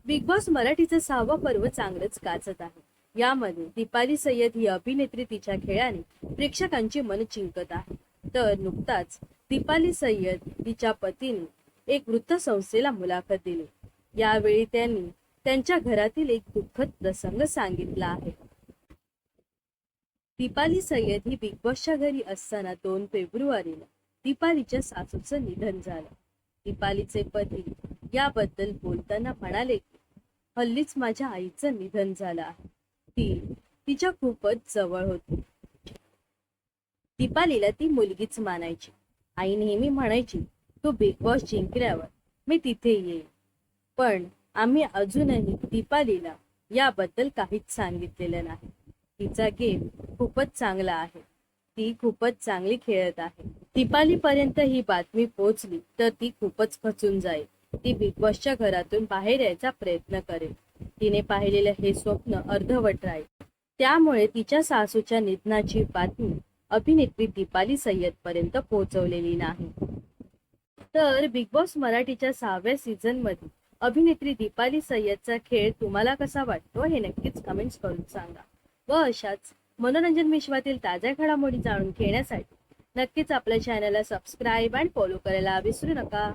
Big boss मराठीचं 6वं पर्व चांगलंच गाजत आहे. यामध्ये दीपाली सय्यद ही अभिनेत्री तिच्या खेळाने प्रेक्षकांची मन जिंकत आहे. तर नुकताच दीपाली सय्यद तिच्या पतीने एक वृत्तसंस्थेला मुलाखत दिली. यावेळी त्यांनी त्यांच्या घरातील एक दुःखद प्रसंग सांगितला आहे. दीपाली सय्यद ही बिग बॉसच्या घरी असताना 2 फेब्रुवारीला दीपालीच्या सासूचं निधन झालं. दीपालीचे पती याबद्दल बोलताना म्हणाले की हल्लीच माझ्या आईचं निधन झालं आहे. ती तिच्या खूपच जवळ होती. दीपालीला ती मुलगीच मानायची. आई नेहमी म्हणायची, तू बिग बॉस जिंकल्यावर मी तिथे येईन. पण आम्ही अजूनही दीपालीला याबद्दल काहीच सांगितलेलं नाही. तिचा गेम खूपच चांगला आहे. ती खूपच चांगली खेळत आहे. दीपाली पर्यंत ही बातमी पोहोचली तर ती खूपच खचून जाईल. ती बिग बॉसच्या घरातून बाहेर यायचा प्रयत्न करेल. तिने पाहिलेलं हे स्वप्न अर्धवट राहील. त्यामुळे तिच्या सासूच्या निधनाची बातमी अभिनेत्री दीपाली सय्यद पर्यंत पोहोचवलेली नाही. तर बिग बॉस मराठीच्या 6व्या सीझन मध्ये अभिनेत्री दीपाली सय्यदचा खेळ तुम्हाला कसा वाटतो हे नक्कीच कमेंट्स करून सांगा. व अशाच मनोरंजन विश्वातील ताज्या घडामोडी जाणून घेण्यासाठी नक्कीच आपल्या चॅनलला सबस्क्राईब आणि फॉलो करायला विसरू नका.